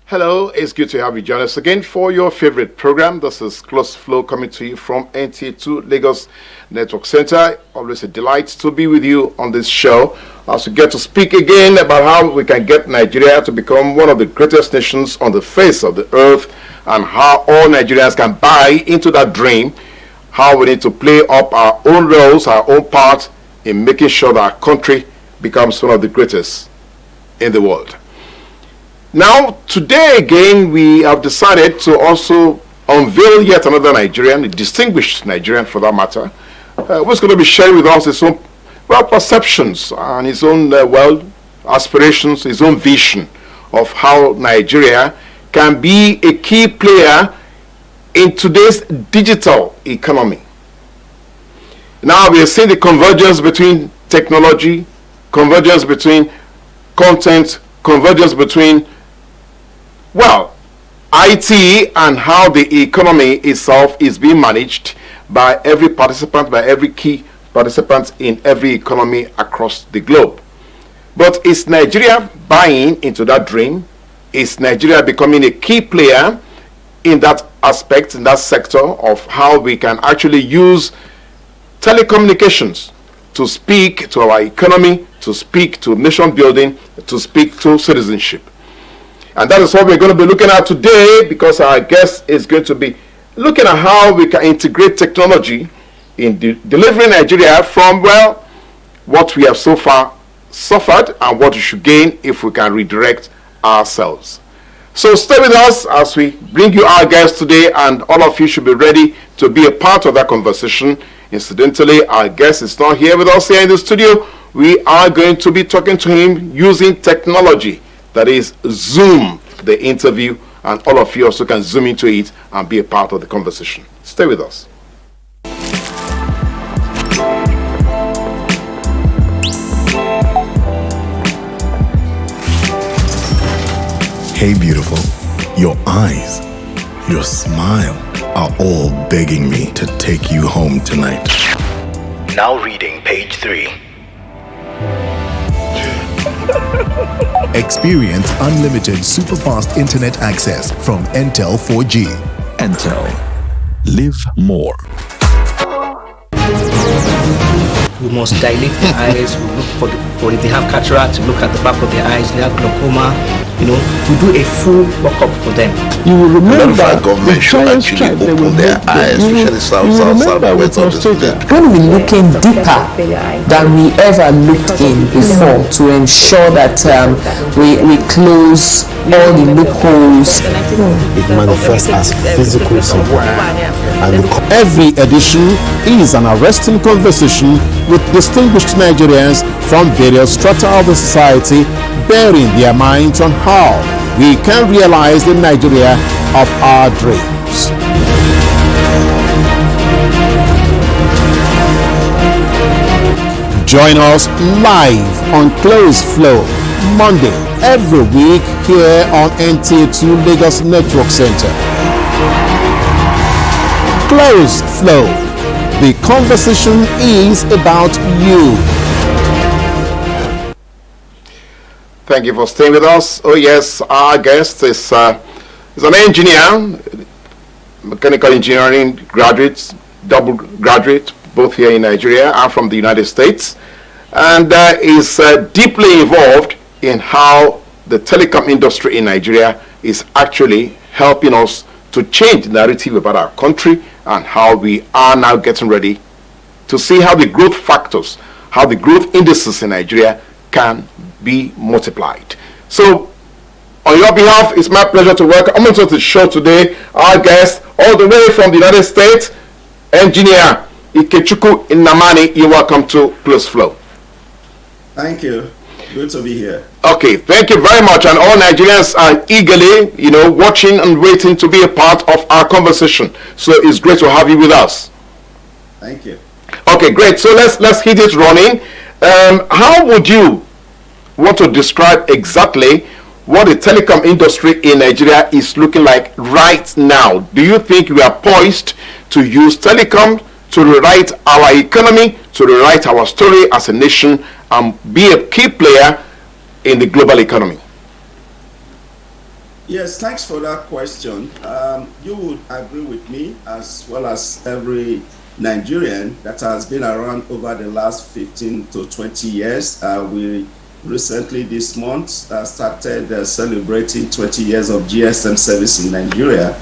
Hello, it's good to have you join us again for your favorite program. This is Close Flow coming to you from NTA2 Lagos Network Center. Always a delight to be with you on this show as we get to speak again about how we can get Nigeria to become one of the greatest nations on the face of the earth and how all Nigerians can buy into that dream, how we need to play up our own roles, our own part in making sure that our country becomes one of the greatest in the world. Now, today again, we have decided to also unveil yet another Nigerian, a distinguished Nigerian for that matter, who's going to be sharing with us his own perceptions and his own aspirations, his own vision of how Nigeria can be a key player in today's digital economy. Now we are seeing the convergence between technology, convergence between content, convergence between IT and how the economy itself is being managed by every participant, by every key participant in every economy across the globe. But is Nigeria buying into that dream? Is Nigeria becoming a key player in that aspect, in that sector of how we can actually use telecommunications to speak to our economy, to speak to nation building, to speak to citizenship? And that is what we're going to be looking at today, because our guest is going to be looking at how we can integrate technology in delivering Nigeria from, what we have so far suffered and what we should gain if we can redirect ourselves. So stay with us as we bring you our guest today, and all of you should be ready to be a part of that conversation. Incidentally, our guest is not here with us here in the studio. We are going to be talking to him using technology. That is Zoom, the interview, and all of you also can zoom into it and be a part of the conversation. Stay with us. Hey beautiful, your eyes, your smile are all begging me to take you home tonight. Now reading page 3. Experience unlimited super-fast internet access from Entel 4G. Entel. Live more. We must dilate the eyes. We look for if they have cataract, look at the back of their eyes. They have glaucoma. We do a full workup for them. You will remember that government should actually open their eyes, especially southwest of the state. When we're looking deeper than we ever looked in before to ensure that we close all the loopholes. It manifests as physical symptom. Every edition is an arresting conversation with distinguished Nigerians from various strata of the society, bearing their minds on how we can realize the Nigeria of our dreams. Join us live on Close Flow, Monday every week here on NTA2 Lagos Network Center. Close Flow. The conversation is about you. Thank you for staying with us. Oh yes, our guest is an engineer, mechanical engineering graduate, double graduate, both here in Nigeria and from the United States, and is deeply involved in how the telecom industry in Nigeria is actually helping us to change the narrative about our country and how we are now getting ready to see how the growth factors, how the growth indices in Nigeria can be multiplied. So, on your behalf, it's my pleasure to welcome onto the show today our guest all the way from the United States, engineer Ikechukwu Nnamani. You're welcome to Close Flow. Thank you. Good to be here. Okay, thank you very much. And all Nigerians are eagerly, watching and waiting to be a part of our conversation. So it's great to have you with us. Thank you. Okay, great. So let's hit it running. How would you want to describe exactly what the telecom industry in Nigeria is looking like right now? Do you think we are poised to use telecom to rewrite our economy, to rewrite our story as a nation, and be a key player in the global economy? Yes, thanks for that question. You would agree with me, as well as every Nigerian that has been around over the last 15 to 20 years. We recently this month started celebrating 20 years of GSM service in Nigeria.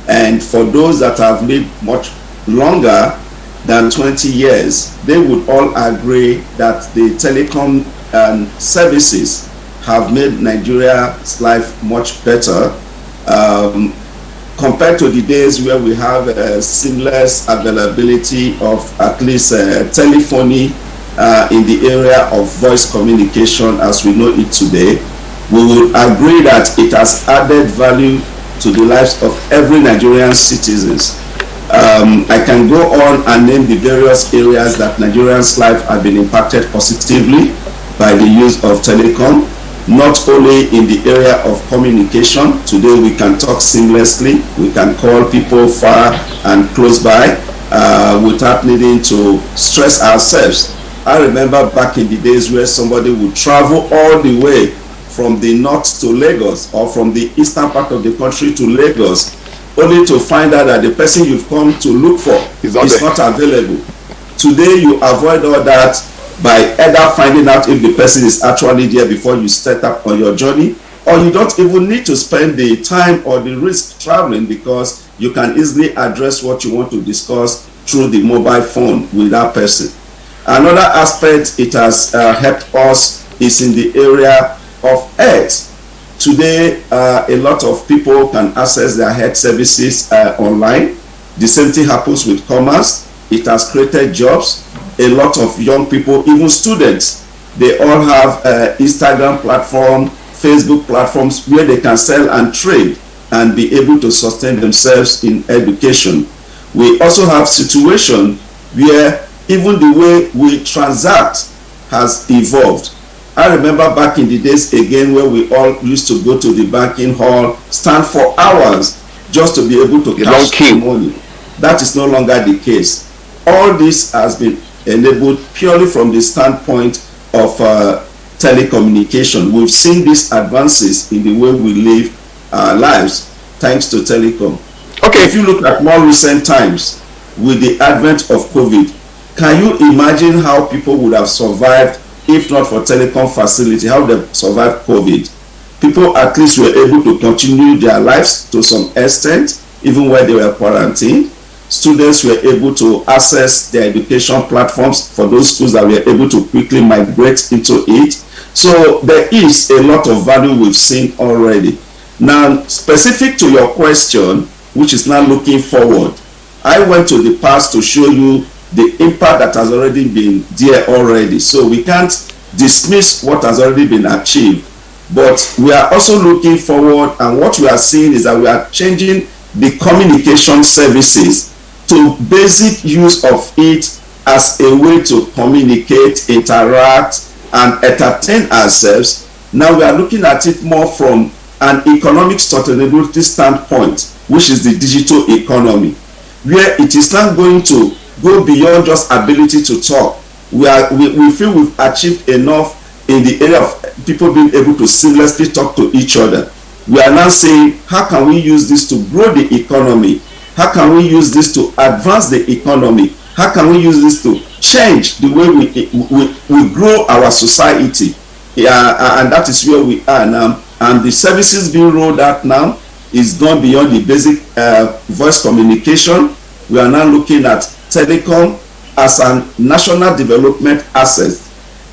And for those that have lived much longer than 20 years, they would all agree that the telecom services have made Nigeria's life much better compared to the days where we have a seamless availability of at least telephony in the area of voice communication as we know it today. We would agree that it has added value to the lives of every Nigerian citizens. I can go on and name the various areas that Nigerians' life have been impacted positively by the use of telecom. Not only in the area of communication, today we can talk seamlessly, we can call people far and close by without needing to stress ourselves. I remember back in the days where somebody would travel all the way from the north to Lagos or from the eastern part of the country to Lagos, only to find out that the person you've come to look for is not available. Today you avoid all that by either finding out if the person is actually there before you set up on your journey, or you don't even need to spend the time or the risk traveling because you can easily address what you want to discuss through the mobile phone with that person. Another aspect it has helped us is in the area of health. Today, a lot of people can access their health services online. The same thing happens with commerce. It has created jobs. A lot of young people, even students, they all have Instagram platform, Facebook platforms where they can sell and trade and be able to sustain themselves in education. We also have situation where even the way we transact has evolved. I remember back in the days again where we all used to go to the banking hall, stand for hours just to be able to cash the money. That is no longer the case. All this has been enabled purely from the standpoint of telecommunication. We've seen these advances in the way we live our lives thanks to telecom. Okay. If you look at more recent times with the advent of COVID, can you imagine how people would have survived if not for telecom facility, how they survived COVID? People at least were able to continue their lives to some extent, even when they were quarantined. Students were able to access their education platforms for those schools that were able to quickly migrate into it. So there is a lot of value we've seen already. Now, specific to your question, which is now looking forward, I went to the past to show you the impact that has already been there already. So we can't dismiss what has already been achieved. But we are also looking forward, and what we are seeing is that we are changing the communication services to basic use of it as a way to communicate, interact, and entertain ourselves. Now we are looking at it more from an economic sustainability standpoint, which is the digital economy, where it is not going to go beyond just ability to talk. We feel we've achieved enough in the area of people being able to seamlessly talk to each other. We are now saying, how can we use this to grow the economy? How can we use this to advance the economy? How can we use this to change the way we grow our society? And that is where we are now. And the services being rolled out now is gone beyond the basic voice communication. We are now looking at telecom as a national development asset.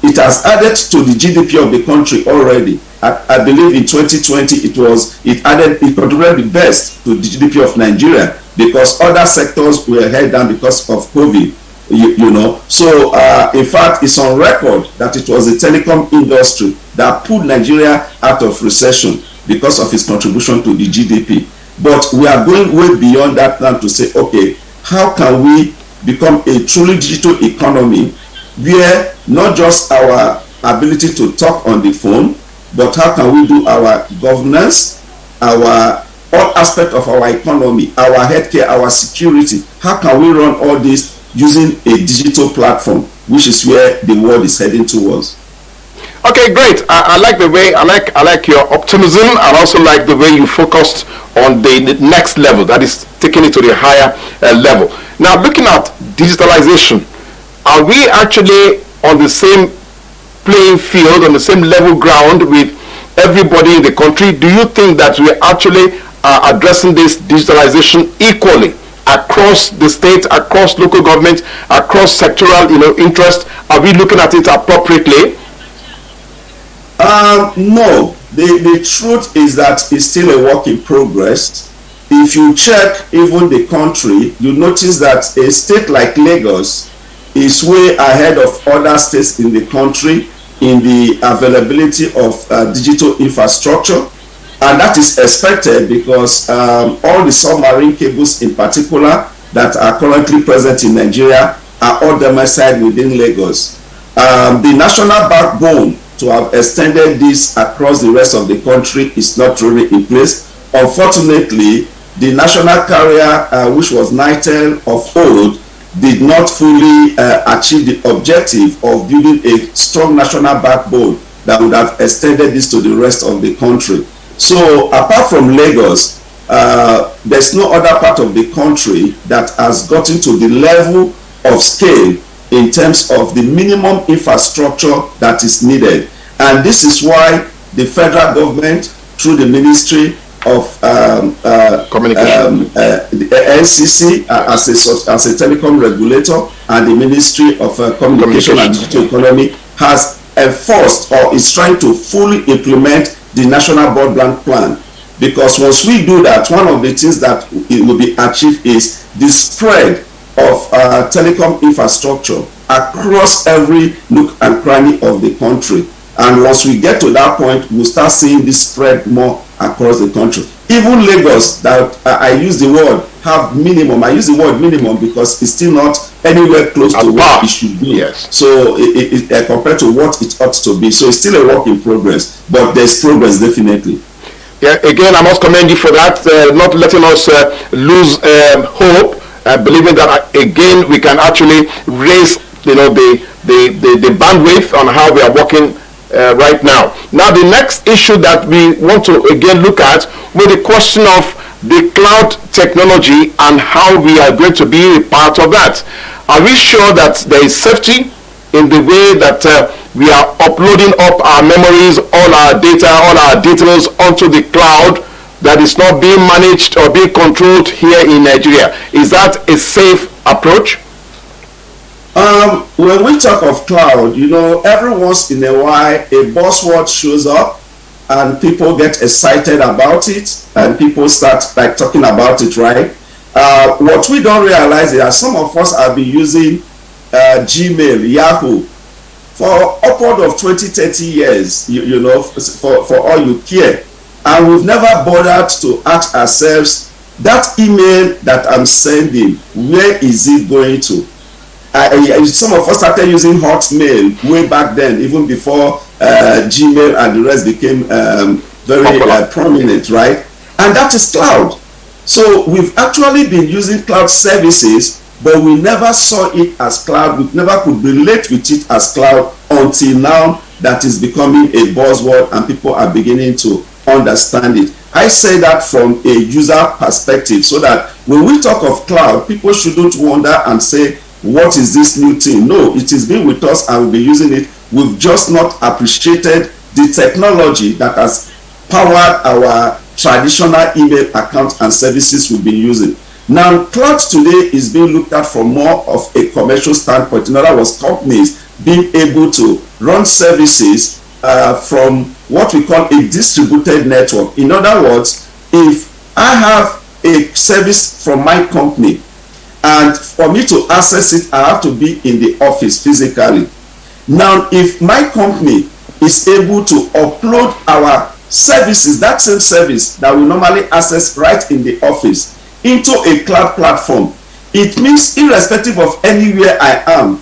It has added to the GDP of the country already. I believe in 2020 it contributed the best to the GDP of Nigeria because other sectors were held down because of COVID. You know, so in fact it's on record that it was the telecom industry that pulled Nigeria out of recession because of its contribution to the GDP. But we are going way beyond that now to say, okay, how can we become a truly digital economy where not just our ability to talk on the phone, but how can we do our governance, our all aspect of our economy, our healthcare, our security? How can we run all this using a digital platform, which is where the world is heading towards? Okay, great. I like the way, I like your optimism, and also like the way you focused on the next level, that is taking it to the higher level. Now, looking at digitalization, are we actually on the same playing field, on the same level ground with everybody in the country? Do you think that we actually are addressing this digitalization equally across the state, across local government, across sectoral interest? Are we looking at it appropriately? No. The truth is that it's still a work in progress. If you check even the country, you notice that a state like Lagos is way ahead of other states in the country in the availability of digital infrastructure. And that is expected because all the submarine cables in particular that are currently present in Nigeria are all domiciled within Lagos. The national backbone to have extended this across the rest of the country is not really in place. Unfortunately, the national carrier, which was Nitel of old, did not fully achieve the objective of building a strong national backbone that would have extended this to the rest of the country. So apart from Lagos, there's no other part of the country that has gotten to the level of scale in terms of the minimum infrastructure that is needed. And this is why the federal government, through the Ministry of Communication, the NCC as a telecom regulator, and the Ministry of Communication and Digital Economy has enforced or is trying to fully implement the National Broadband Plan. Because once we do that, one of the things that it will be achieved is the spread of telecom infrastructure across every nook and cranny of the country. And once we get to that point, we'll start seeing this spread more across the country. Even Lagos, that I use the word have minimum. I use the word minimum because it's still not anywhere close to what it should be. Yes. So compared to what it ought to be. So it's still a work in progress, but there's progress definitely. Yeah, again, I must commend you for that, not letting us lose hope, believing that again we can actually raise the bandwidth on how we are working right now. Now, the next issue that we want to again look at with the question of the cloud technology and how we are going to be a part of that. Are we sure that there is safety in the way that we are uploading up our memories, all our data, all our details onto the cloud, that is not being managed or being controlled here in Nigeria? Is that a safe approach? When we talk of cloud, every once in a while a buzzword shows up and people get excited about it and people start talking about it, right? What we don't realize is that some of us have been using Gmail, Yahoo for upward of 20-30 years, for all you care. And we've never bothered to ask ourselves, that email that I'm sending, where is it going to? Some of us started using Hotmail way back then, even before Gmail and the rest became very prominent, right? And that is cloud. So we've actually been using cloud services, but we never saw it as cloud. We never could relate with it as cloud until now that is becoming a buzzword and people are beginning to understand it. I say that from a user perspective, so that when we talk of cloud, people shouldn't wonder and say, what is this new thing? No, it has been with us and we'll be using it. We've just not appreciated the technology that has powered our traditional email accounts and services we've been using. Now, cloud today is being looked at from more of a commercial standpoint. In other words, companies being able to run services from what we call a distributed network. In other words, if I have a service from my company, and for me to access it, I have to be in the office physically. Now, if my company is able to upload our services, that same service that we normally access right in the office, into a cloud platform. It means irrespective of anywhere I am,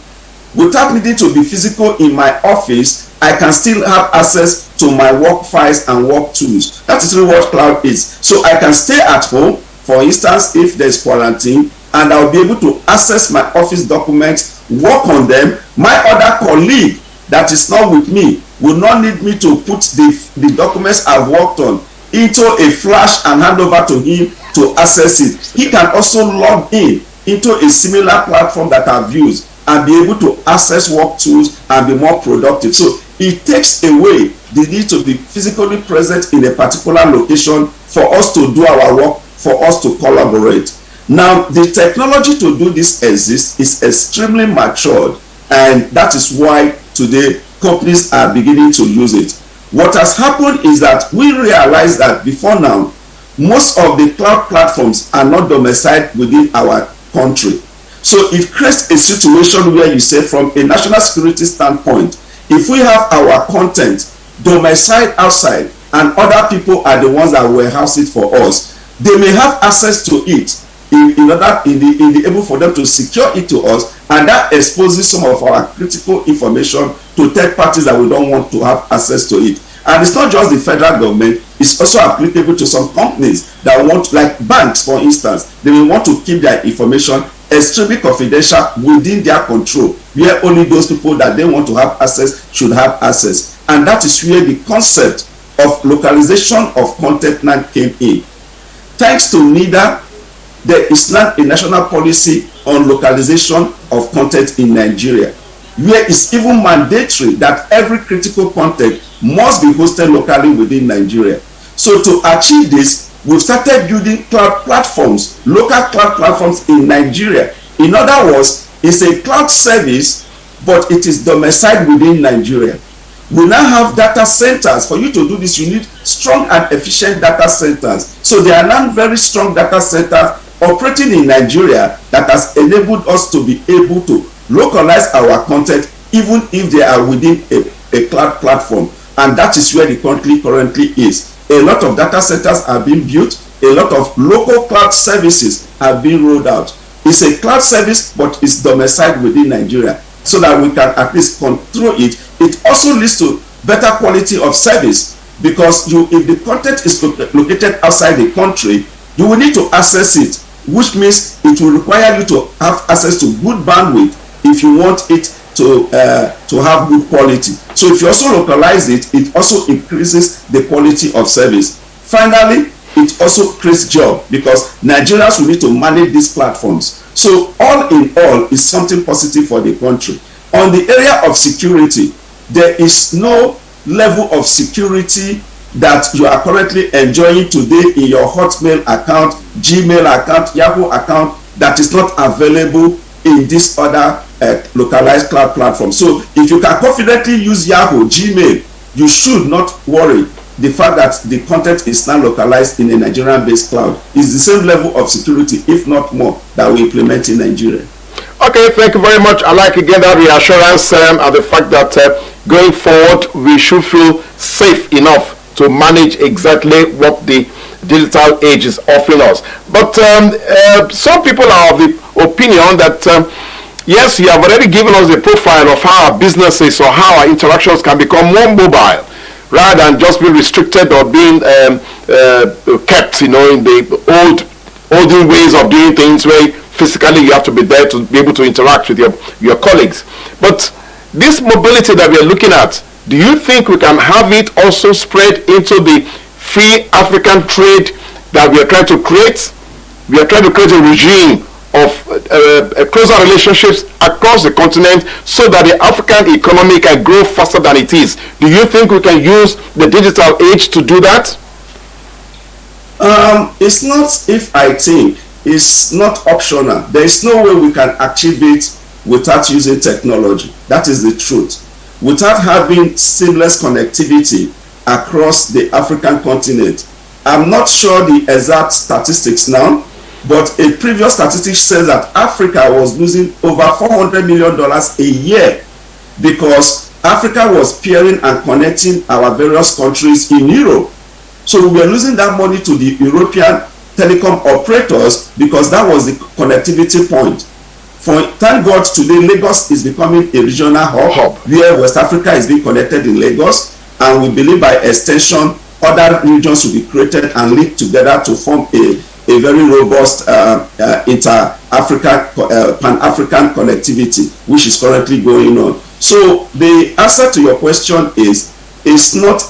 without needing to be physical in my office, I can still have access to my work files and work tools. That is really what cloud is. So I can stay at home, for instance, if there's quarantine, and I'll be able to access my office documents, work on them. My other colleague that is not with me will not need me to put the documents I've worked on into a flash and hand over to him to access it. He can also log in into a similar platform that I've used and be able to access work tools and be more productive. So it takes away the need to be physically present in a particular location for us to do our work, for us to collaborate. Now, the technology to do this exists, is extremely matured, and that is why today companies are beginning to use it. What has happened is that we realize that before now, most of the cloud platforms are not domiciled within our country. So it creates a situation where you say, from a national security standpoint, if we have our content domiciled outside and other people are the ones that warehouse it for us, they may have access to it in order in the able for them to secure it to us, and that exposes some of our critical information to third parties that we don't want to have access to it. And it's not just the federal government, it's also applicable to some companies that want, like banks for instance, they will want to keep their information extremely confidential within their control, where only those people that they want to have access should have access. And that is where the concept of localization of content now came in. Thanks to NIDA, there is not a national policy on localization of content in Nigeria, where it's even mandatory that every critical content must be hosted locally within Nigeria. So to achieve this, we've started building cloud platforms, local cloud platforms in Nigeria. In other words, it's a cloud service, but it is domiciled within Nigeria. We now have data centers. For you to do this, you need strong and efficient data centers. So there are now very strong data centers operating in Nigeria that has enabled us to be able to localize our content even if they are within a cloud platform. And that is where the country currently is. A lot of data centers are being built. A lot of local cloud services are being rolled out. It's a cloud service, but it's domiciled within Nigeria so that we can at least control it. It also leads to better quality of service, because if the content is located outside the country, you will need to access it, which means it will require you to have access to good bandwidth if you want it to have good quality. So if you also localize it, it also increases the quality of service. Finally, it also creates job, because Nigerians will need to manage these platforms. So all in all, is something positive for the country. On the area of security, there is no level of security that you are currently enjoying today in your Hotmail account, Gmail account, Yahoo account that is not available in this other localized cloud platform. So if you can confidently use Yahoo, Gmail, you should not worry. The fact that the content is now localized in a Nigerian-based cloud is the same level of security, if not more, that we implement in Nigeria. Okay, thank you very much. I like again that reassurance and the fact that going forward we should feel safe enough to manage exactly what the digital age is offering us. But some people are of the opinion that yes, you have already given us the profile of how our businesses or how our interactions can become more mobile, rather than just being restricted or being kept, in the olden ways of doing things where physically you have to be there to be able to interact with your colleagues. But this mobility that we are looking at, do you think we can have it also spread into the free African trade that we are trying to create? We are trying to create a regime of closer relationships across the continent so that the African economy can grow faster than it is. Do you think we can use the digital age to do that? It's not if I think. It's not optional. There is no way we can achieve it without using technology. That is the truth. Without having seamless connectivity across the African continent. I'm not sure the exact statistics now, but a previous statistic says that Africa was losing over $400 million a year because Africa was peering and connecting our various countries in Europe. So we were losing that money to the European telecom operators because that was the connectivity point. Thank God today Lagos is becoming a regional hub where West Africa is being connected in Lagos, and we believe by extension other regions will be created and linked together to form a very robust pan-African connectivity, which is currently going on. So the answer to your question is, it's not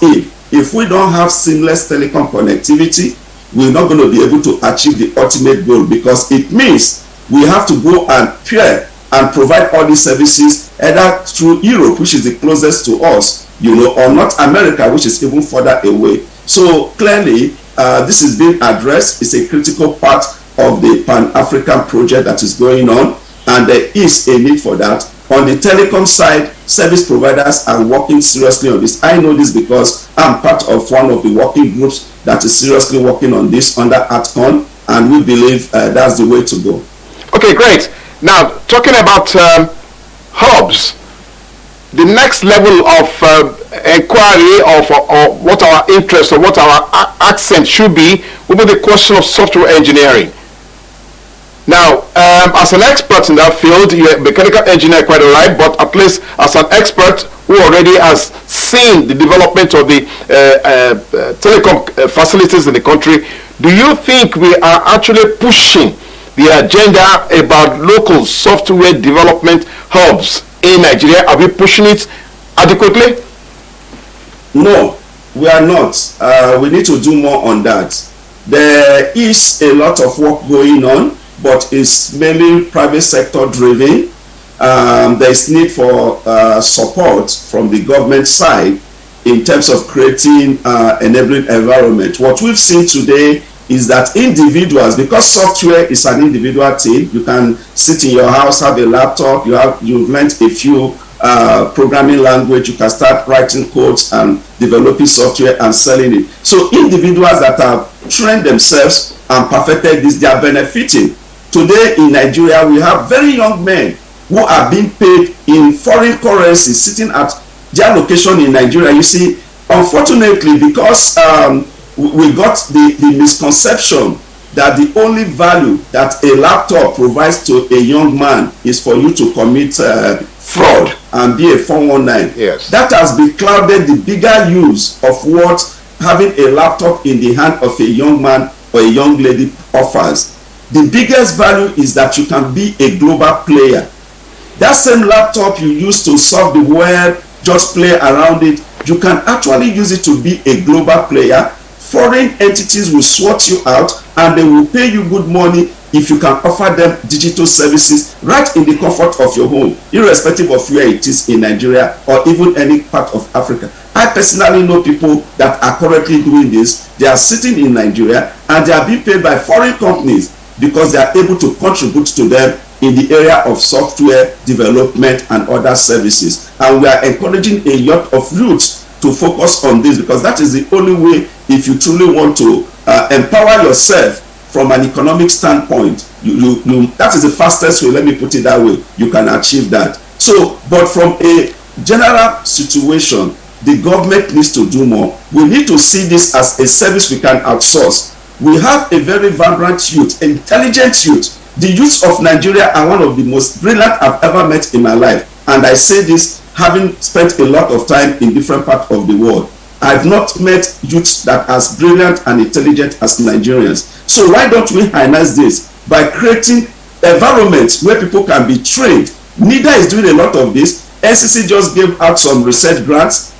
if we don't have seamless telecom connectivity, we're not going to be able to achieve the ultimate goal, because it means we have to go and peer and provide all these services either through Europe, which is the closest to us, or North America, which is even further away. So clearly, this is being addressed. It's a critical part of the Pan-African project that is going on, and there is a need for that. On the telecom side, service providers are working seriously on this. I know this because I'm part of one of the working groups that is seriously working on this under ATCON, and we believe that's the way to go. Okay, great. Now, talking about hubs, the next level of inquiry of what our interest or what our accent should be will be the question of software engineering. Now, as an expert in that field, you're a mechanical engineer, quite all right, but at least as an expert who already has seen the development of the telecom facilities in the country, do you think we are actually pushing the agenda about local software development hubs in Nigeria? Are we pushing it adequately? No, we are not. We need to do more on that. There is a lot of work going on, but it's mainly private sector driven. There is need for support from the government side in terms of creating enabling environment. What we've seen today is that individuals, because software is an individual thing, you can sit in your house, have a laptop, you've learned a few programming language, you can start writing codes and developing software and selling it. So individuals that have trained themselves and perfected this, they are benefiting. Today in Nigeria, we have very young men who are being paid in foreign currency, sitting at their location in Nigeria. You see, unfortunately, because we got the misconception that the only value that a laptop provides to a young man is for you to commit fraud and be a 419. Yes. That has beclouded the bigger use of what having a laptop in the hand of a young man or a young lady offers. The biggest value is that you can be a global player. That same laptop you use to surf the web, just play around it, you can actually use it to be a global player. Foreign entities will sort you out and they will pay you good money if you can offer them digital services right in the comfort of your home, irrespective of where it is in Nigeria or even any part of Africa. I personally know people that are currently doing this. They are sitting in Nigeria and they are being paid by foreign companies because they are able to contribute to them in the area of software development and other services. And we are encouraging a lot of youths to focus on this, because that is the only way, if you truly want to empower yourself from an economic standpoint, that is the fastest way, let me put it that way, you can achieve that. So, but from a general situation, the government needs to do more. We need to see this as a service we can outsource. We have a very vibrant youth, intelligent youth. The youth of Nigeria are one of the most brilliant I've ever met in my life. And I say this having spent a lot of time in different parts of the world. I've not met youths that are as brilliant and intelligent as Nigerians. So why don't we harness this by creating environments where people can be trained? NIDA is doing a lot of this. NCC just gave out some research grants.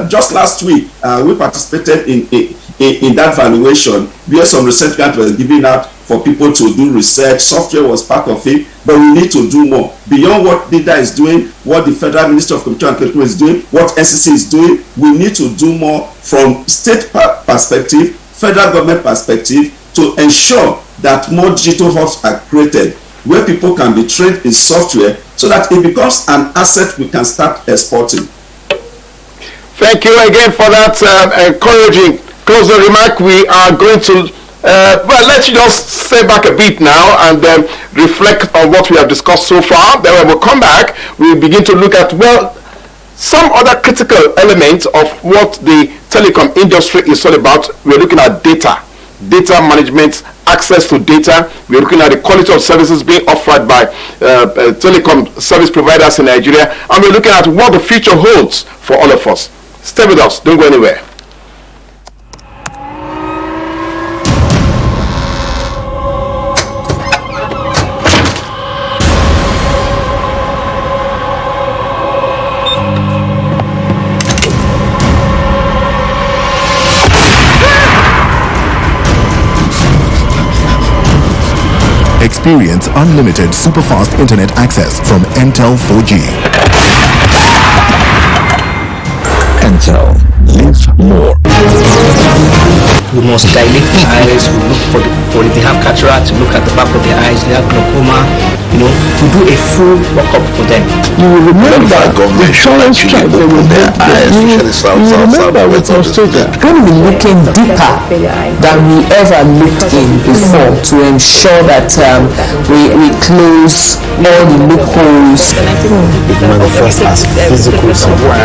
Just last week, we participated in that valuation where some research grants were given out for people to do research. Software was part of it, but we need to do more. Beyond what NIDA is doing, what the Federal Ministry of Computer and Telecom is doing, what NCC is doing, we need to do more from state perspective, federal government perspective, to ensure that more digital hubs are created where people can be trained in software so that it becomes an asset we can start exporting. Thank you again for that encouraging closing remark. We are going to well, let's just stay back a bit now and reflect on what we have discussed so far. Then when we come back, we'll begin to look at, well, Some other critical elements of what the telecom industry is all about, we're looking at data management, access to data. We're looking at the quality of services being offered by telecom service providers in Nigeria, and we're looking at what the future holds for all of us. Stay with us, don't go anywhere. Experience unlimited super-fast internet access from Intel 4G. Intel. Live more. We must dilate the eyes, we look for if they have cataract, to look at the back of their eyes, they have glaucoma, we do a full workup for them. You will remember the current strike they will make. You will remember with Australia. We're going to be looking deeper than we ever looked in before to ensure that we close all the loopholes. It manifests as physical somewhere.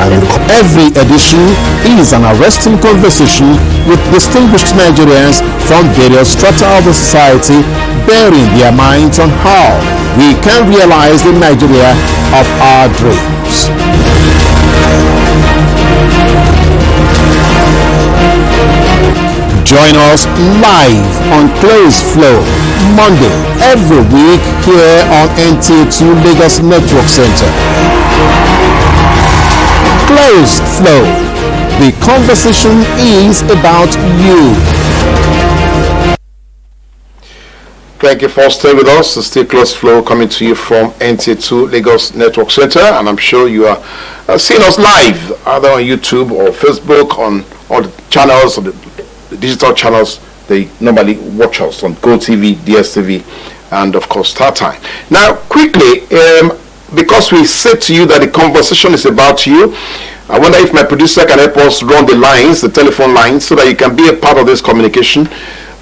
And every edition is an arresting conversation with distinguished Nigerians from various strata of the society, bearing their minds on how we can realize the Nigeria of our dreams. Join us live on Close Flow, Monday, every week here on NTA2 Lagos Network Center. Close Flow. The conversation is about you. Thank you for staying with us. It's still Close Flow coming to you from NTA2 Lagos Network Center, and I'm sure you are seeing us live either on YouTube or Facebook, on all the channels, or the digital channels. They normally watch us on GoTV, DSTV, and of course StarTime. Now, quickly, because we said to you that the conversation is about you, I wonder if my producer can help us run the lines, the telephone lines, so that you can be a part of this communication.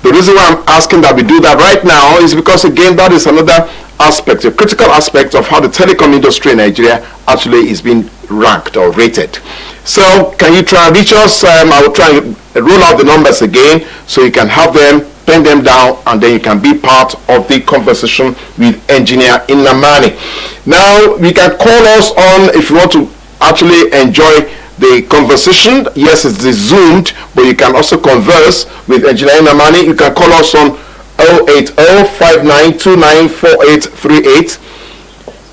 The reason why I'm asking that we do that right now is because, again, that is another aspect, a critical aspect of how the telecom industry in Nigeria actually is being ranked or rated. So can you try and reach us? I will try and roll out the numbers again so you can have them, pen them down, and then you can be part of the conversation with Engineer Nnamani. Now, you can call us on if you want to actually enjoy the conversation. Yes, it's zoomed, but you can also converse with Engineer Nnamani. You can call us on 080-5929-4838.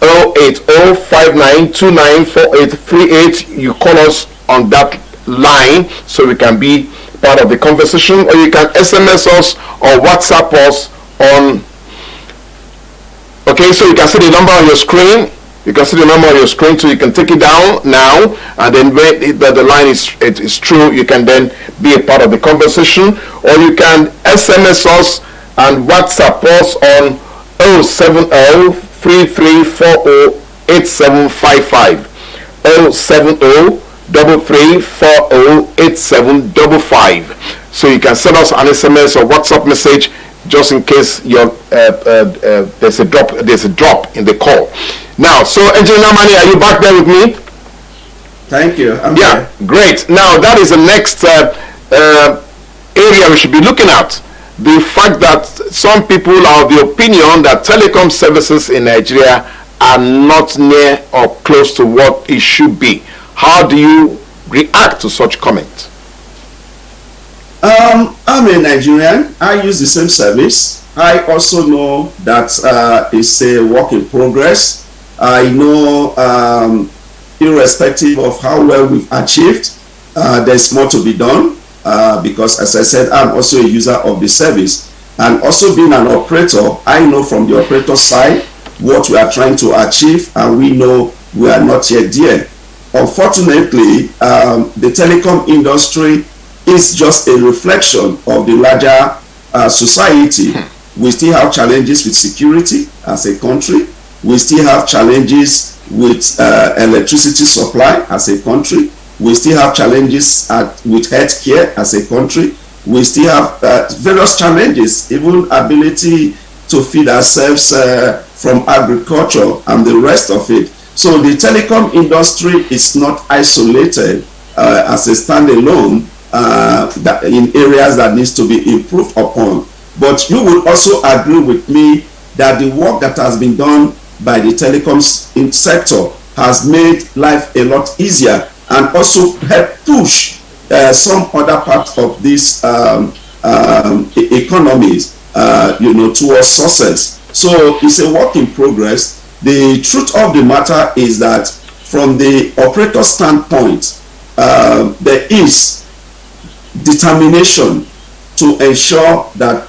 080-5929-4838. You call us on that line so we can be part of the conversation, or you can SMS us or WhatsApp us on. Okay, so you can see the number on your screen. You can see the number on your screen, so you can take it down now, and then when the line is true, you can then be a part of the conversation, or you can SMS us and WhatsApp us on 070-3340-8755, 070-3340-8755. So you can send us an SMS or WhatsApp message just in case there's a drop in the call. Now, so Engineer Nnamani, are you back there with me? Thank you. Yeah, great. Now, that is the next area we should be looking at. The fact that some people are of the opinion that telecom services in Nigeria are not near or close to what it should be. How do you react to such comments? I'm a Nigerian. I use the same service. I also know that it's a work in progress. I know, irrespective of how well we've achieved, there's more to be done because, as I said, I'm also a user of the service. And also being an operator, I know from the operator side what we are trying to achieve, and we know we are not yet there. Unfortunately, the telecom industry is just a reflection of the larger society. We still have challenges with security as a country. We still have challenges with electricity supply as a country. We still have challenges with healthcare as a country. We still have various challenges, even ability to feed ourselves from agriculture and the rest of it. So the telecom industry is not isolated as a standalone in areas that needs to be improved upon. But you would also agree with me that the work that has been done by the telecoms sector has made life a lot easier and also help push some other parts of these economies, towards success. So it's a work in progress. The truth of the matter is that from the operator standpoint, there is determination to ensure that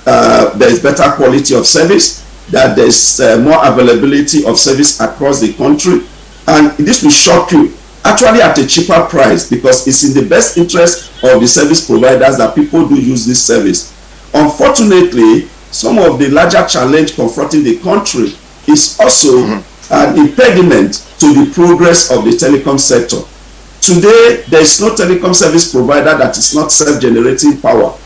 there is better quality of service, that there is more availability of service across the country, and this will shock you, actually at a cheaper price, because it's in the best interest of the service providers that people do use this service. Unfortunately, some of the larger challenge confronting the country is also an impediment to the progress of the telecom sector. Today, there is no telecom service provider that is not self-generating power.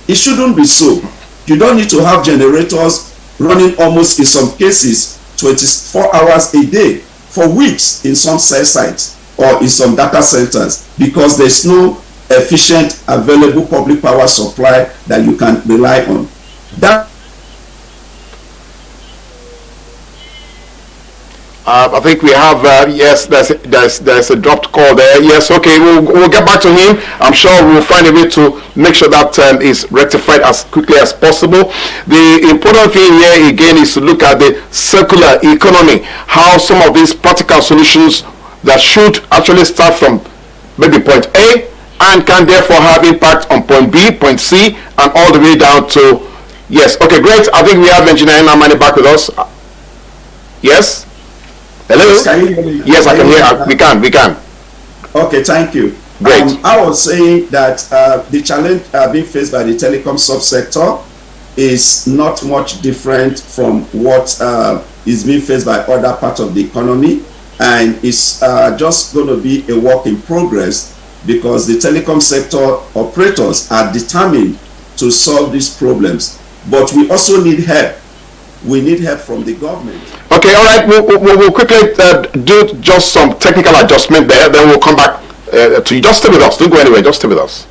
It shouldn't be so. You don't need to have generators running almost, in some cases, 24 hours a day for weeks in some cell sites or in some data centers, because there's no efficient, available public power supply that you can rely on. That I think we have, yes, there's a dropped call there. Yes, okay, we'll get back to him. I'm sure we'll find a way to make sure that is rectified as quickly as possible. The important thing here again is to look at the circular economy, how some of these practical solutions that should actually start from maybe point A and can therefore have impact on point B, point C, and all the way down to, yes, okay, great. I think we have Engineer Nnamani back with us. Yes? Hello? Can you hear me? Yes, I can hear. We can. Okay, thank you. Great. I was saying that the challenge being faced by the telecom subsector is not much different from what is being faced by other parts of the economy, and it's just going to be a work in progress, because the telecom sector operators are determined to solve these problems. But we also need help. We need help from the government. Okay, all right. We'll quickly do just some technical adjustment there. Then we'll come back to you. Just stay with us. Don't go anywhere. Just stay with us.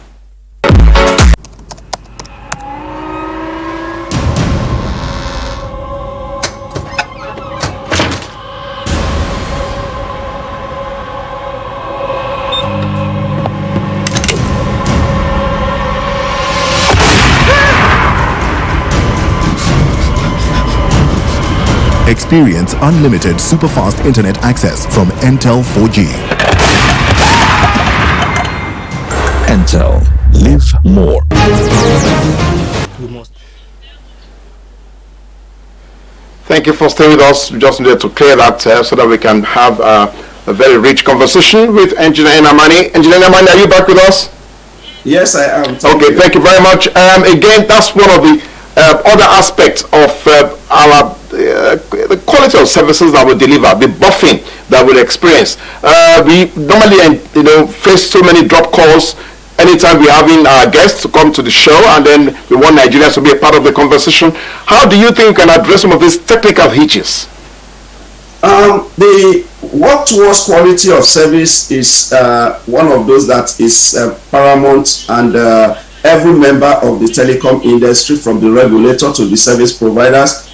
Experience unlimited super-fast internet access from Entel 4G. Entel. Live more. Thank you for staying with us. We just needed to clear that so that we can have a very rich conversation with Engineer Nnamani. Engineer Nnamani, are you back with us? Yes, I am. Thank you very much. Again, that's one of the other aspects of the quality of services that we deliver, the buffing that we experience. We normally, face so many drop calls anytime we're having our guests to come to the show, and then we want Nigerians to be a part of the conversation. How do you think you can address some of these technical hitches? The work towards quality of service is one of those that is paramount, and every member of the telecom industry, from the regulator to the service providers,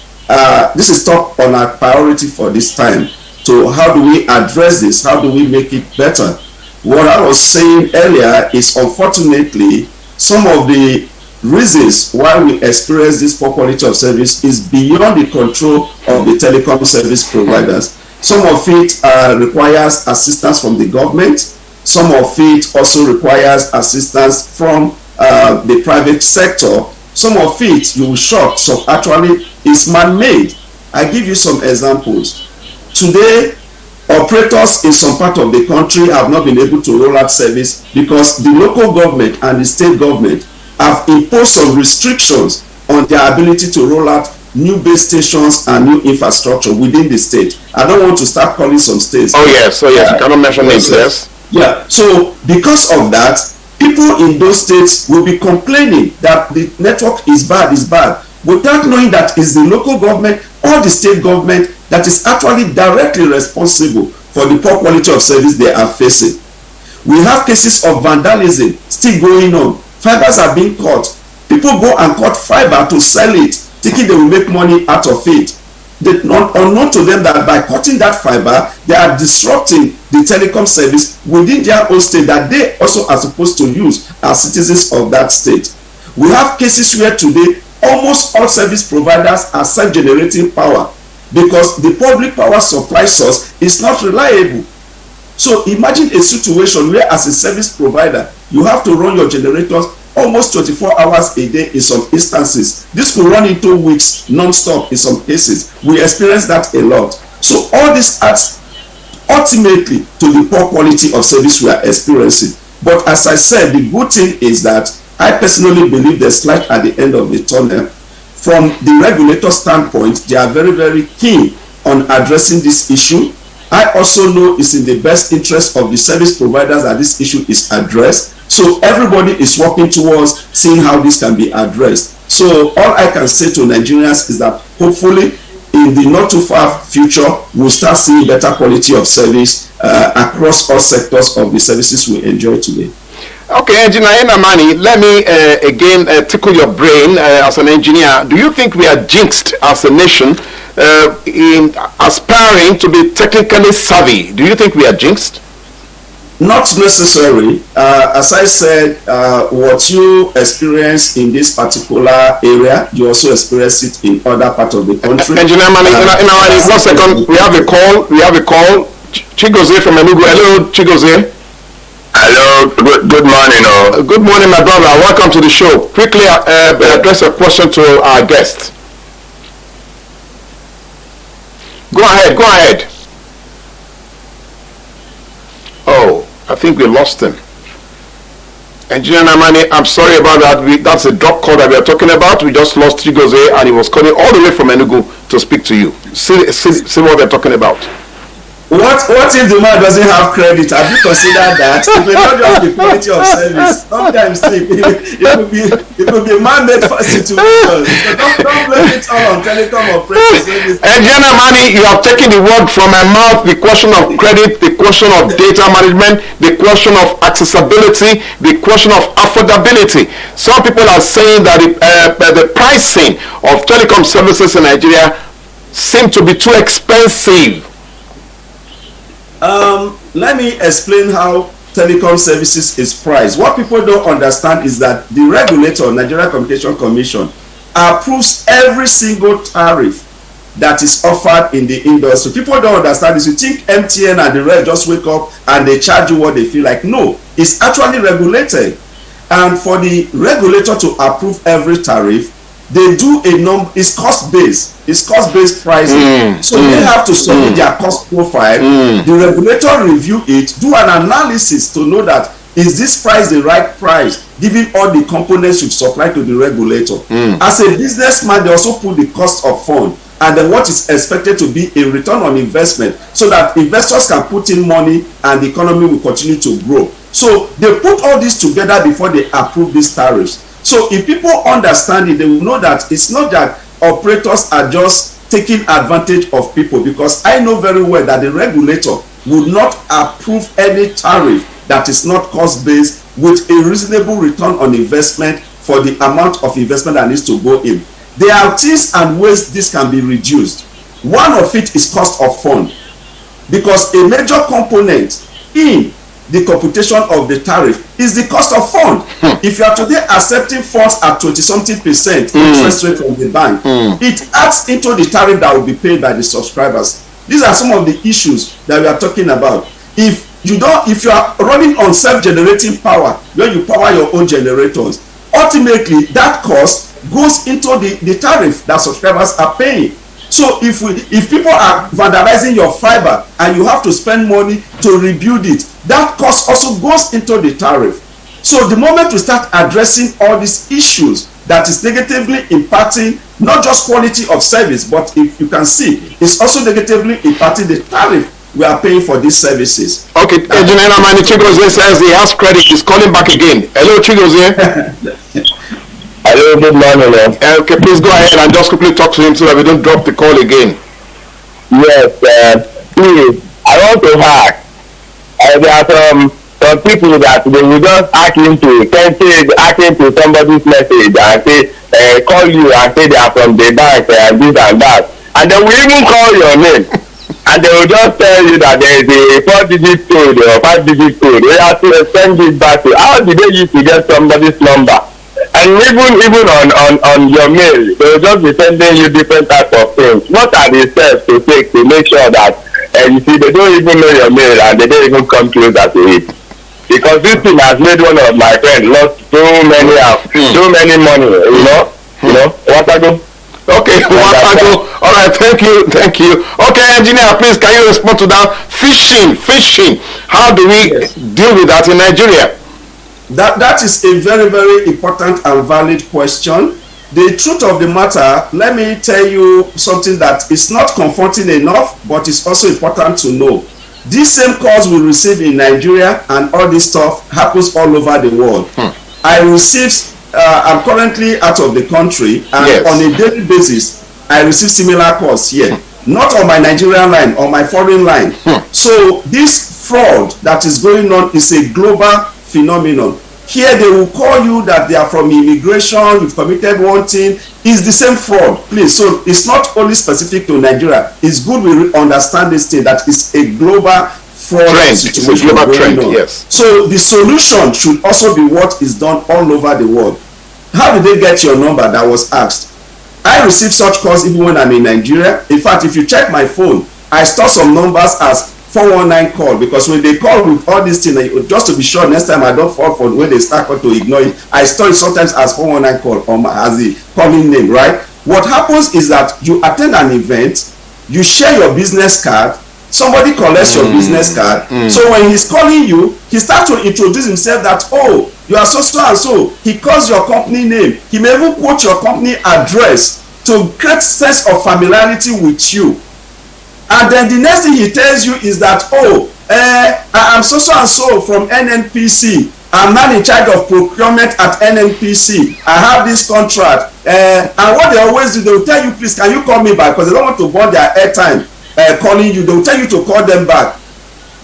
this is top on our priority for this time. So how do we address this? How do we make it better? What I was saying earlier is, unfortunately, some of the reasons why we experience this poor quality of service is beyond the control of the telecom service providers. Some of it requires assistance from the government. Some of it also requires assistance from the private sector. Some of it, you will shock, so actually is man-made. I give you some examples. Today, operators in some part of the country have not been able to roll out service because the local government and the state government have imposed some restrictions on their ability to roll out new base stations and new infrastructure within the state. I don't want to start calling some states. Oh yes, you cannot mention names, yes. Yeah, so because of that, people in those states will be complaining that the network is bad, without knowing that it's the local government or the state government that is actually directly responsible for for the poor quality of service they are facing. We have cases of vandalism still going on. Fibers are being cut. People go and cut fiber to sell it, thinking they will make money out of it. Unknown to them that by cutting that fiber, they are disrupting the telecom service within their own state that they also are supposed to use as citizens of that state. We have cases where today almost all service providers are self-generating power because the public power supply source is not reliable. So imagine a situation where as a service provider, you have to run your generators almost 24 hours a day in some instances. This could run into weeks non-stop in some cases. We experience that a lot. So all this adds ultimately to the poor quality of service we are experiencing. But as I said, the good thing is that I personally believe there's light at the end of the tunnel. From the regulator standpoint, they are very, very keen on addressing this issue. I also know it's in the best interest of the service providers that this issue is addressed. So everybody is working towards seeing how this can be addressed. So all I can say to Nigerians is that hopefully in the not too far future, we'll start seeing better quality of service across all sectors of the services we enjoy today. Okay, Engineer Nnamani, let me again tickle your brain as an engineer. Do you think we are jinxed as a nation in aspiring to be technically savvy? Do you think we are jinxed? Not necessary. As I said, what you experience in this particular area, you also experience it in other parts of the country. Engineer Nnamani, 1 second. We have a call. Chigozie from Enugu. Hello, Chigozie. Hello, good morning. Good morning, my brother. Welcome to the show. Quickly address a question to our guest. Go ahead. Oh, I think we lost him. Engineer Nnamani, I'm sorry about that. That's a drop call that we are talking about. We just lost Chigozie, and he was calling all the way from Enugu to speak to you. See what we're talking about. What if the man doesn't have credit? Have you considered that? It may not just be quality of service. Sometimes it could be man-made situations. So don't blame it all on telecom operators. Engineer Nnamani, you have taken the word from my mouth. The question of credit, the question of data management, the question of accessibility, the question of affordability. Some people are saying that the pricing of telecom services in Nigeria seem to be too expensive. Let me explain how telecom services is priced. What people don't understand is that the regulator, Nigeria Communication Commission, approves every single tariff that is offered in the industry. People don't understand this. You think MTN and the rest just wake up and they charge you what they feel like. No, it's actually regulated. And for the regulator to approve every tariff, they do it's cost-based. It's cost-based pricing. So they have to submit their cost profile. The regulator review it, do an analysis to know that is this price the right price, given all the components you supply to the regulator. As a businessman, they also put the cost of fund and then what is expected to be a return on investment so that investors can put in money and the economy will continue to grow. So they put all this together before they approve these tariffs. So if people understand it, they will know that it's not that operators are just taking advantage of people, because I know very well that the regulator would not approve any tariff that is not cost-based with a reasonable return on investment for the amount of investment that needs to go in. There are things and ways this can be reduced. One of it is cost of fund, because a major component in the computation of the tariff is the cost of fund. If you are today accepting funds at 20-something% interest rate from the bank, it adds into the tariff that will be paid by the subscribers. These are some of the issues that we are talking about. If you are running on self-generating power, where you power your own generators, ultimately that cost goes into the tariff that subscribers are paying. So if people are vandalizing your fiber and you have to spend money to rebuild it, that cost also goes into the tariff. So the moment we start addressing all these issues that is negatively impacting not just quality of service, but if you can see, it's also negatively impacting the tariff we are paying for these services. Okay, Engineer Nnamani, Chigozie says he has credit. He's calling back again. Hello, Chigozie. Hello, good morning. Okay, please go ahead and just quickly talk to him so that we don't drop the call again. Yes, please, I want to hack. There are some people that they will just hack into somebody's message and say, call you and say they are from the bank and this and that. And they will even call your name. And they will just tell you that there is a 4-digit code or 5-digit code. They have to send it back to. How did they use to get somebody's number? And even on your mail, they will just be sending you different types of things. What are the steps to take to make sure that you see, they don't even know your mail and they don't even come closer to it? Because this thing has made one of my friends lost so many money, you know, what I do? Okay, all right, thank you. Okay, engineer, please, can you respond to that? Phishing. How do we deal with that in Nigeria? That is a very, very important and valid question. The truth of the matter, let me tell you something that is not comforting enough, but it's also important to know. These same calls we receive in Nigeria and all this stuff happens all over the world. I receive, I'm currently out of the country, and on a daily basis, I receive similar calls here. Not on my Nigerian line, on my foreign line. So this fraud that is going on is a global phenomenon. Here they will call you that they are from immigration, you've committed one thing. It's the same fraud, please. So it's not only specific to Nigeria. It's good we understand this thing, that it's a global fraud situation. It's a global trend, yes. So the solution should also be what is done all over the world. How did they get your number that was asked? I receive such calls even when I'm in Nigeria. In fact, if you check my phone, I store some numbers as 419 call, because when they call with all these things, just to be sure next time I don't fall for when they start to ignore it, I store it sometimes as 419 call as the calling name, right? What happens is that you attend an event, you share your business card, somebody collects your business card. So when he's calling you, he starts to introduce himself that, oh, you are so and so. He calls your company name. He may even quote your company address to create sense of familiarity with you. And then the next thing he tells you is that, oh, I'm so and so from NNPC. I'm not in charge of procurement at NNPC. I have this contract. And what they always do, they will tell you, please, can you call me back? Because they don't want to burn their airtime calling you. They will tell you to call them back.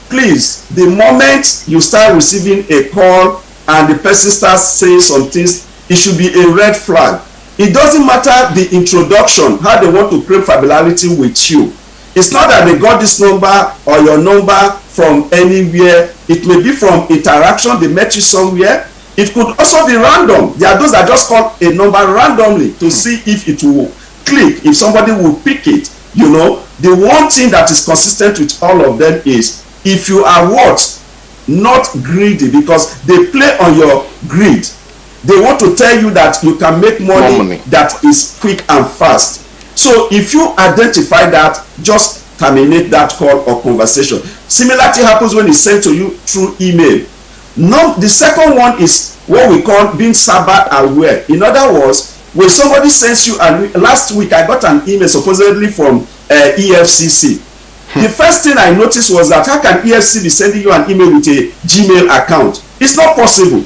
Please, the moment you start receiving a call and the person starts saying some things, it should be a red flag. It doesn't matter the introduction, how they want to create familiarity with you. It's not that they got this number or your number from anywhere. It may be from interaction, they met you somewhere. It could also be random. There are those that just call a number randomly to see if it will click, if somebody will pick it. You know, the one thing that is consistent with all of them is, if you are what? Not greedy, because they play on your greed. They want to tell you that you can make money that is quick and fast. So if you identify that, just terminate that call or conversation. Similarity happens when it's sent to you through email. No, the second one is what we call being cyber aware. In other words, when somebody sends you, and last week I got an email supposedly from EFCC. The first thing I noticed was that, how can EFCC be sending you an email with a Gmail account? It's not possible.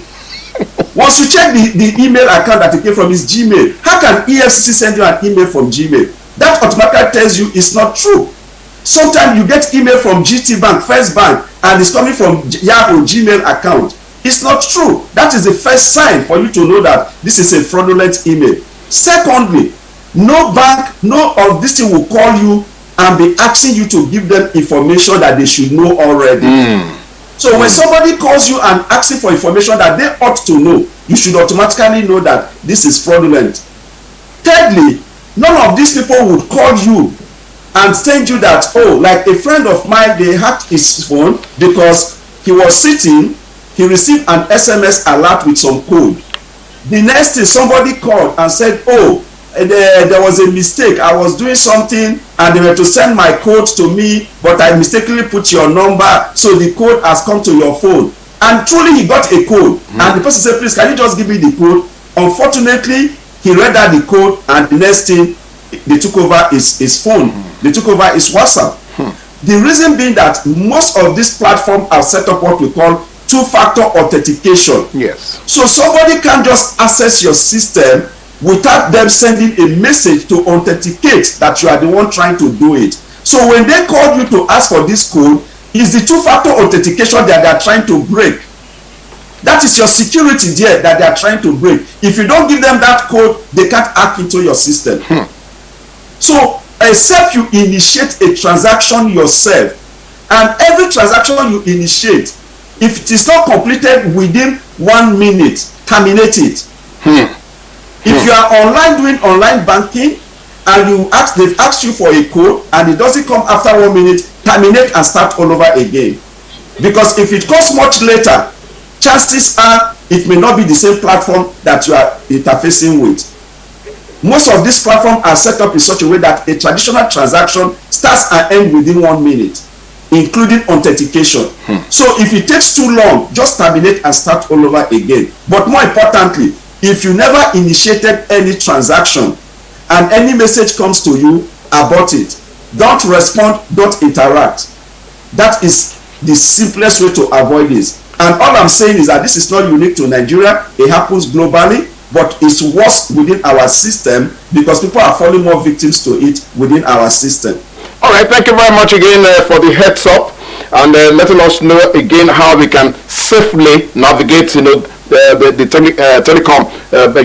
Once you check the email account that it came from is Gmail, how can EFCC send you an email from Gmail? That automatically tells you it's not true. Sometimes you get email from GT Bank, First Bank, and it's coming from Yahoo Gmail account. It's not true. That is the first sign for you to know that this is a fraudulent email. Secondly, no bank, no of this thing will call you and be asking you to give them information that they should know already. So when somebody calls you and asks you for information that they ought to know, you should automatically know that this is fraudulent. Thirdly, none of these people would call you and send you that, oh, like a friend of mine, they hacked his phone because he was sitting, he received an SMS alert with some code. The next day, somebody called and said, oh, there was a mistake. I was doing something and they were to send my code to me, but I mistakenly put your number, so the code has come to your phone. And truly he got a code. And the person said, please, can you just give me the code? Unfortunately, he read out the code, and the next thing, they took over his phone. They took over his WhatsApp. The reason being that most of these platforms are set up what we call two-factor authentication. Yes. So somebody can just access your system without them sending a message to authenticate that you are the one trying to do it. So when they called you to ask for this code, it's the two-factor authentication that they are trying to break. That is your security there that they are trying to break. If you don't give them that code, they can't hack into your system. So except you initiate a transaction yourself, and every transaction you initiate, if it is not completed within 1 minute, terminate it. If you are online doing online banking and they've asked you for a code and it doesn't come after 1 minute, terminate and start all over again. Because if it comes much later, chances are it may not be the same platform that you are interfacing with. Most of these platforms are set up in such a way that a traditional transaction starts and ends within 1 minute, including authentication. So if it takes too long, just terminate and start all over again. But more importantly, if you never initiated any transaction and any message comes to you about it, don't respond, don't interact. That is the simplest way to avoid this. And all I'm saying is that this is not unique to Nigeria. It happens globally, but it's worse within our system because people are falling more victims to it within our system. All right, thank you very much again for the heads up and letting us know again how we can safely navigate, the telecom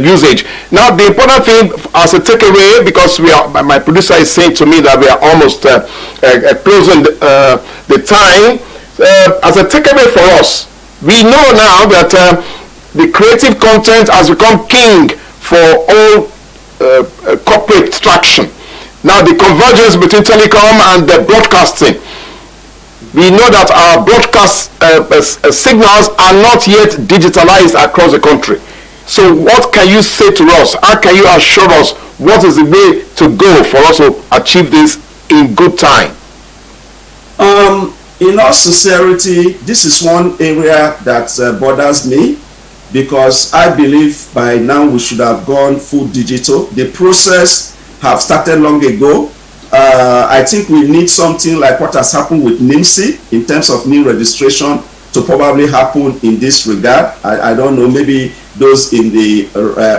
usage. Now, the important thing as a takeaway, because my producer is saying to me that we are almost closing the time. As a takeaway for us, we know now that the creative content has become king for all corporate traction. Now, the convergence between telecom and the broadcasting. We know that our broadcast signals are not yet digitalized across the country. So what can you say to us? How can you assure us what is the way to go for us to achieve this in good time? In all sincerity, this is one area that bothers me because I believe by now we should have gone full digital. The process have started long ago. I think we need something like what has happened with NIMC in terms of new registration to probably happen in this regard. I don't know, maybe those in the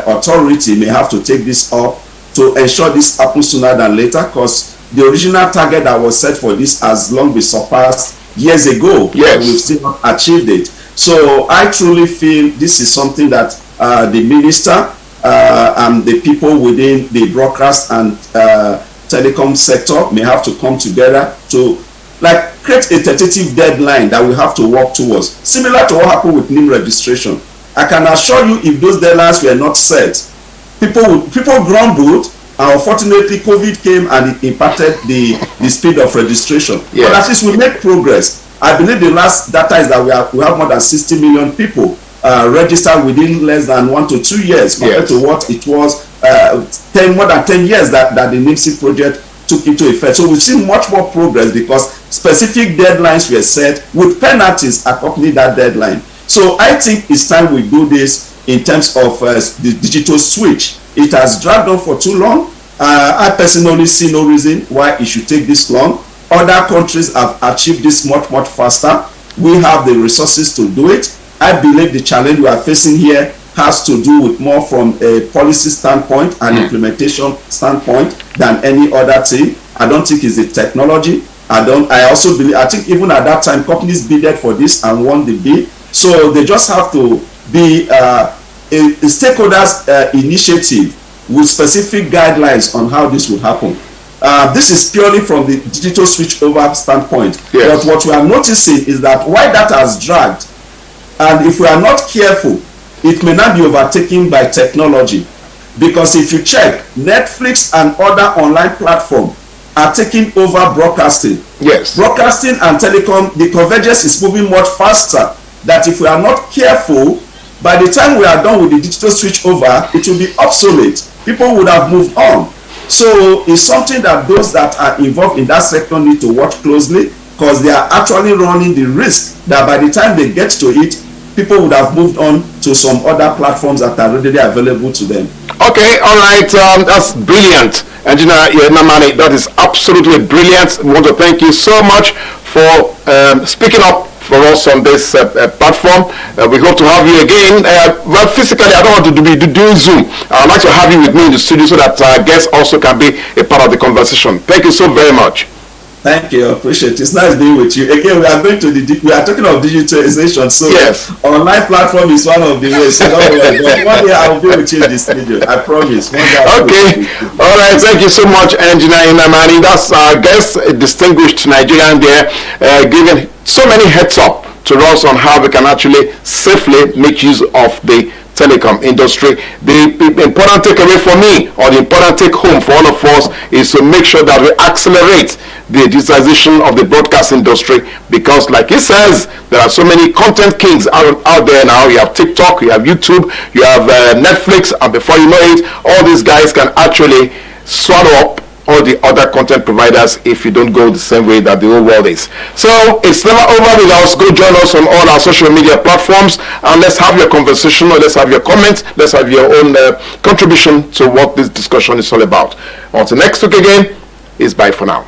authority may have to take this up to ensure this happens sooner than later, because the original target that was set for this has long been surpassed years ago. Yes. We've still not achieved it. So I truly feel this is something that the minister and the people within the broadcast and telecom sector may have to come together to create a tentative deadline that we have to work towards, similar to what happened with NIM registration. I can assure you, if those deadlines were not set, people grumbled, and unfortunately COVID came and it impacted the speed of registration. Yes. But at least we make progress. I believe the last data is that we have more than 60 million people registered within less than 1 to 2 years compared to what it was more than 10 years that the NIMC project took into effect. So we've seen much more progress because specific deadlines were set with penalties accompanying that deadline. So I think it's time we do this in terms of the digital switch. It has dragged on for too long. I personally see no reason why it should take this long. Other countries have achieved this much, much faster. We have the resources to do it. I believe the challenge we are facing here has to do with more from a policy standpoint and implementation standpoint than any other thing. I don't think it's the technology. I also believe, I think even at that time, companies bidded for this and won the bid. So they just have to be a stakeholders initiative with specific guidelines on how this will happen. This is purely from the digital switch over standpoint. Yes. But what we are noticing is that why that has dragged, and if we are not careful, it may not be overtaken by technology. Because if you check, Netflix and other online platforms are taking over broadcasting. Yes. Broadcasting and telecom, the convergence is moving much faster. That if we are not careful, by the time we are done with the digital switch over, it will be obsolete. People would have moved on. So it's something that those that are involved in that sector need to watch closely, because they are actually running the risk that by the time they get to it, people would have moved on to some other platforms that are readily available to them. Okay, all right, that's brilliant. Engineer Nnamani, that is absolutely brilliant. We want to thank you so much for speaking up for us on this platform. We hope to have you again. Well, physically, I don't want to be doing Zoom. I'd like to have you with me in the studio so that guests also can be a part of the conversation. Thank you so very much. Thank you, I appreciate it. It's nice being with you. Again, we are talking of digitalization, so yes. Online platform is one of the ways. So don't worry. But one day I will be with you in the studio. I promise. Okay. All right. Thank you so much, Engineer Nnamani. That's our guest, a distinguished Nigerian there, giving so many heads up to us on how we can actually safely make use of the telecom industry. The important takeaway for me, or the important take home for all of us, is to make sure that we accelerate the digitization of the broadcast industry, because like he says, there are so many content kings out there now. You have TikTok, you have YouTube, you have Netflix, and before you know it, all these guys can actually swallow up all the other content providers if you don't go the same way that the whole world is. So it's never over with us. Go join us on all our social media platforms, and let's have your conversation, or let's have your comments, let's have your own contribution to what this discussion is all about. Until next week again, it's bye for now.